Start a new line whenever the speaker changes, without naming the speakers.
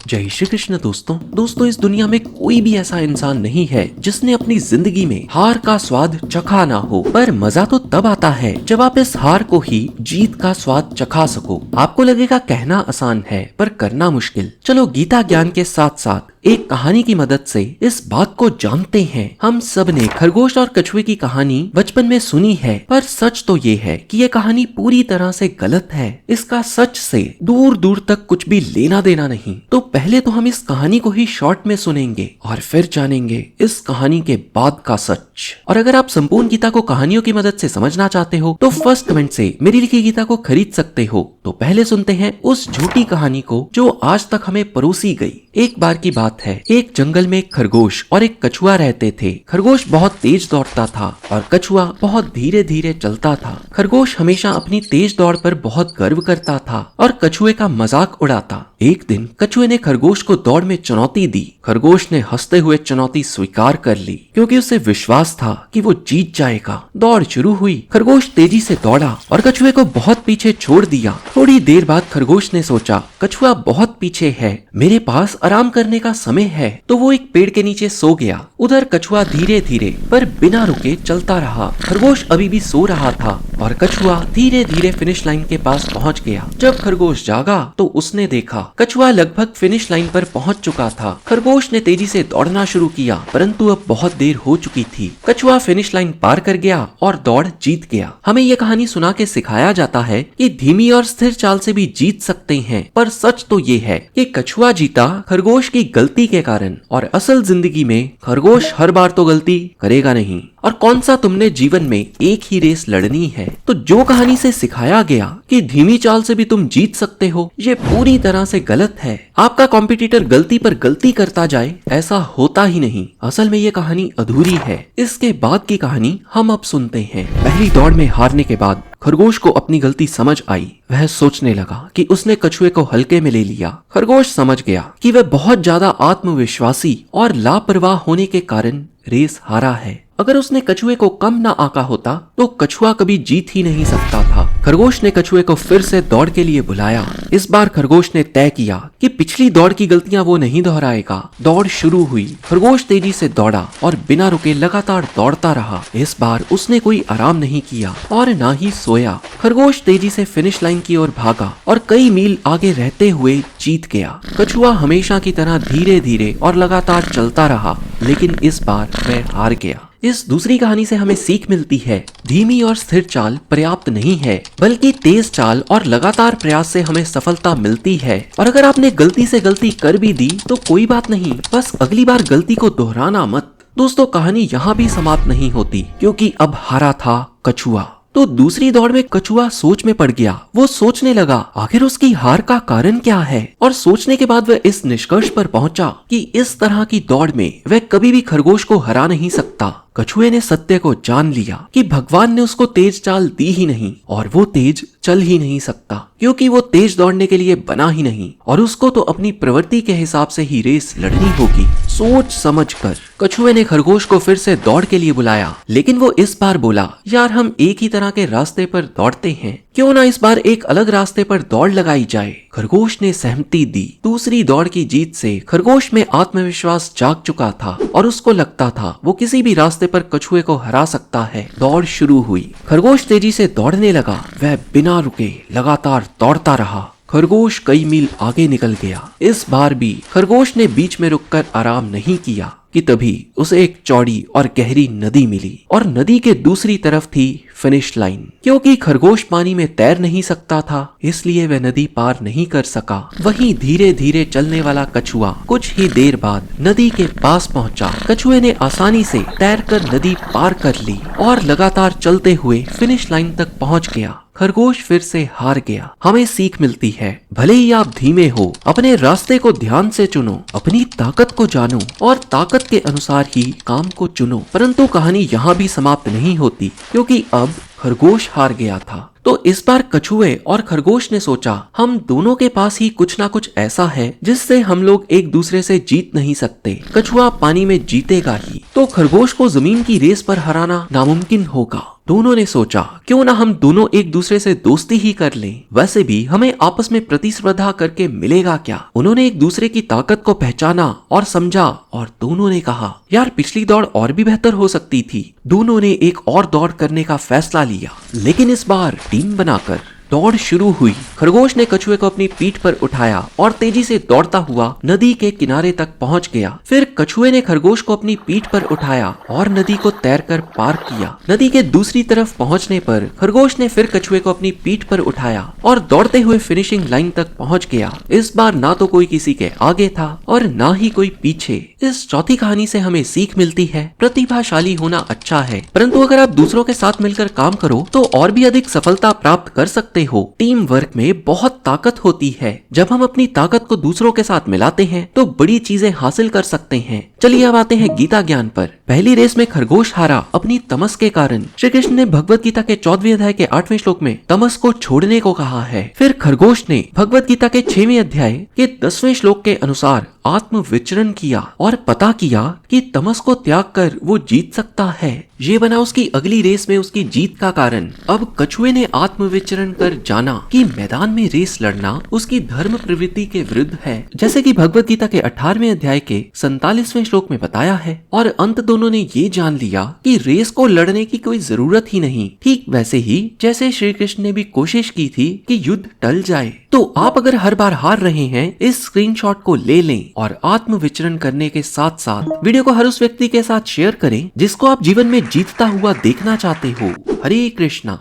जय श्री कृष्ण दोस्तों इस दुनिया में कोई भी ऐसा इंसान नहीं है जिसने अपनी जिंदगी में हार का स्वाद चखा ना हो। पर मजा तो तब आता है जब आप इस हार को ही जीत का स्वाद चखा सको। आपको लगेगा कहना आसान है पर करना मुश्किल। चलो गीता ज्ञान के साथ साथ एक कहानी की मदद से इस बात को जानते हैं। हम सब ने खरगोश और कछुए की कहानी बचपन में सुनी है, पर सच तो ये है कि ये कहानी पूरी तरह से गलत है। इसका सच से दूर दूर तक कुछ भी लेना देना नहीं। तो पहले तो हम इस कहानी को ही शॉर्ट में सुनेंगे और फिर जानेंगे इस कहानी के बाद का सच। और अगर आप संपूर्ण गीता को कहानियों की मदद से समझना चाहते हो तो फर्स्ट कमेंट से मेरी लिखी गीता को खरीद सकते हो। तो पहले सुनते हैं उस झूठी कहानी को जो आज तक हमें परोसी गई। एक बार की बात है, एक जंगल में एक खरगोश और एक कछुआ रहते थे। खरगोश बहुत तेज दौड़ता था और कछुआ बहुत धीरे धीरे चलता था। खरगोश हमेशा अपनी तेज दौड़ पर बहुत गर्व करता था और कछुए का मजाक उड़ाता। एक दिन कछुए ने खरगोश को दौड़ में चुनौती दी। खरगोश ने हंसते हुए चुनौती स्वीकार कर ली क्योंकि उसे विश्वास था कि वो जीत जाएगा। दौड़ शुरू हुई। खरगोश तेजी से दौड़ा और कछुए को बहुत पीछे छोड़ दिया। थोड़ी देर बाद खरगोश ने सोचा, कछुआ बहुत पीछे है, मेरे पास आराम करने का समय है। तो वो एक पेड़ के नीचे सो गया। उधर कछुआ धीरे धीरे पर बिना रुके चलता रहा। खरगोश अभी भी सो रहा था और कछुआ धीरे धीरे फिनिश लाइन के पास पहुंच गया। जब खरगोश जागा तो उसने देखा कछुआ लगभग फिनिश लाइन पर पहुंच चुका था। खरगोश ने तेजी से दौड़ना शुरू किया, परंतु अब बहुत देर हो चुकी थी। कछुआ फिनिश लाइन पार कर गया और दौड़ जीत गया। हमें यह कहानी सुना के सिखाया जाता है कि धीमी और स्थिर चाल से भी जीत सकते हैं। पर सच तो ये है कि कछुआ जीता खरगोश की गलती के कारण, और असल जिंदगी में खरगोश हर बार तो गलती करेगा नहीं। और कौन सा तुमने जीवन में एक ही रेस लड़नी है। तो जो कहानी से सिखाया गया कि धीमी चाल से भी तुम जीत सकते हो, ये पूरी तरह से गलत है। आपका कॉम्पिटिटर गलती पर गलती करता जाए, ऐसा होता ही नहीं। असल में ये कहानी अधूरी है। इसके बाद की कहानी हम अब सुनते हैं। पहली दौड़ में हारने के बाद खरगोश को अपनी गलती समझ आई। वह सोचने लगा कि उसने कछुए को हल्के में ले लिया। खरगोश समझ गया कि वह बहुत ज्यादा आत्मविश्वासी और लापरवाह होने के कारण रेस हारा है। अगर उसने कछुए को कम ना आंका होता तो कछुआ कभी जीत ही नहीं सकता था। खरगोश ने कछुए को फिर से दौड़ के लिए बुलाया। इस बार खरगोश ने तय किया कि पिछली दौड़ की गलतियां वो नहीं दोहराएगा। दौड़ शुरू हुई। खरगोश तेजी से दौड़ा और बिना रुके लगातार दौड़ता रहा। इस बार उसने कोई आराम नहीं किया और ना ही सोया। खरगोश तेजी से फिनिश लाइन की ओर भागा और कई मील आगे रहते हुए जीत गया। कछुआ हमेशा की तरह धीरे धीरे और लगातार चलता रहा, लेकिन इस बार वह हार गया। इस दूसरी कहानी से हमें सीख मिलती है, धीमी और स्थिर चाल पर्याप्त नहीं है, बल्कि तेज चाल और लगातार प्रयास से हमें सफलता मिलती है। और अगर आपने गलती से गलती कर भी दी तो कोई बात नहीं, बस अगली बार गलती को दोहराना मत। दोस्तों कहानी यहाँ भी समाप्त नहीं होती, क्योंकि अब हारा था कछुआ। तो दूसरी दौड़ में कछुआ सोच में पड़ गया। वो सोचने लगा आखिर उसकी हार का कारण क्या है, और सोचने के बाद वह इस निष्कर्ष पर पहुंचा कि इस तरह की दौड़ में वह कभी भी खरगोश को हरा नहीं सकता। कछुए ने सत्य को जान लिया कि भगवान ने उसको तेज चाल दी ही नहीं और वो तेज चल ही नहीं सकता, क्योंकि वो तेज दौड़ने के लिए बना ही नहीं, और उसको तो अपनी प्रवृत्ति के हिसाब से ही रेस लड़नी होगी। सोच समझकर कछुए ने खरगोश को फिर से दौड़ के लिए बुलाया, लेकिन वो इस बार बोला, यार हम एक ही तरह के रास्ते पर दौड़ते हैं, क्यों ना इस बार एक अलग रास्ते पर दौड़ लगाई जाए। खरगोश ने सहमति दी। दूसरी दौड़ की जीत से खरगोश में आत्मविश्वास जाग चुका था और उसको लगता था वो किसी भी रास्ते पर कछुए को हरा सकता है। दौड़ शुरू हुई। खरगोश तेजी से दौड़ने लगा। वह बिना रुके लगातार दौड़ता रहा। खरगोश कई मील आगे निकल गया। इस बार भी खरगोश ने बीच में रुककर आराम नहीं किया कि तभी उसे एक चौड़ी और गहरी नदी मिली, और नदी के दूसरी तरफ थी फिनिश लाइन। क्योंकि खरगोश पानी में तैर नहीं सकता था, इसलिए वह नदी पार नहीं कर सका। वहीं धीरे धीरे चलने वाला कछुआ कुछ ही देर बाद नदी के पास पहुंचा। कछुए ने आसानी से तैरकर नदी पार कर ली और लगातार चलते हुए फिनिश लाइन तक पहुंच गया। खरगोश फिर से हार गया। हमें सीख मिलती है, भले ही आप धीमे हो, अपने रास्ते को ध्यान से चुनो, अपनी ताकत को जानो और ताकत के अनुसार ही काम को चुनो। परंतु कहानी यहाँ भी समाप्त नहीं होती, क्योंकि अब खरगोश हार गया था। तो तो इस बार कछुए और खरगोश ने सोचा हम दोनों के पास ही कुछ ना कुछ ऐसा है जिससे हम लोग एक दूसरे से जीत नहीं सकते। कछुआ पानी में जीतेगा ही तो खरगोश को जमीन की रेस पर हराना नामुमकिन होगा। दोनों ने सोचा क्यों ना हम दोनों एक दूसरे से दोस्ती ही कर लें, वैसे भी हमें आपस में प्रतिस्पर्धा करके मिलेगा क्या। उन्होंने एक दूसरे की ताकत को पहचाना और समझा और दोनों ने कहा यार पिछली दौड़ और भी बेहतर हो सकती थी। दोनों ने एक और दौड़ करने का फैसला लिया, लेकिन इस बार टीम बनाकर। दौड़ शुरू हुई। खरगोश ने कछुए को अपनी पीठ पर उठाया और तेजी से दौड़ता हुआ नदी के किनारे तक पहुंच गया। फिर कछुए ने खरगोश को अपनी पीठ पर उठाया और नदी को तैरकर पार किया। नदी के दूसरी तरफ पहुंचने पर खरगोश ने फिर कछुए को अपनी पीठ पर उठाया और दौड़ते हुए फिनिशिंग लाइन तक पहुंच गया। इस बार ना तो कोई किसी के आगे था और ना ही कोई पीछे। इस चौथी कहानी से हमें सीख मिलती है प्रतिभाशाली होना अच्छा है, परंतु अगर आप दूसरों के साथ मिलकर काम करो तो और भी अधिक सफलता प्राप्त कर सकते हो। टीम वर्क में बहुत ताकत होती है। जब हम अपनी ताकत को दूसरों के साथ मिलाते हैं तो बड़ी चीजें हासिल कर सकते हैं। चलिए अब आते हैं गीता ज्ञान पर। पहली रेस में खरगोश हारा अपनी तमस के कारण। श्री कृष्ण ने भगवत गीता के 14वें अध्याय के 8वें श्लोक में तमस को छोड़ने को कहा है। फिर खरगोश ने भगवत गीता के 6वें अध्याय के 10वें श्लोक के अनुसार आत्म विचरण किया और पता किया कि तमस को त्याग कर वो जीत सकता है। ये बना उसकी अगली रेस में उसकी जीत का कारण। अब कछुए ने आत्म विचरण कर जाना कि मैदान में रेस लड़ना उसकी धर्म प्रवृत्ति के विरुद्ध है, जैसे कि भगवत गीता के 18वें अध्याय के 47वें श्लोक में बताया है। और अंत दोनों ने ये जान लिया कि रेस को लड़ने की कोई जरूरत ही नहीं, ठीक वैसे ही जैसे श्री कृष्ण ने भी कोशिश की थी कि युद्ध टल जाए। तो आप अगर हर बार हार रहे हैं इस स्क्रीनशॉट को ले लें और आत्म विचरण करने के साथ साथ वीडियो को हर उस व्यक्ति के साथ शेयर करें जिसको आप जीवन में जीतता हुआ देखना चाहते हो। हरे कृष्णा।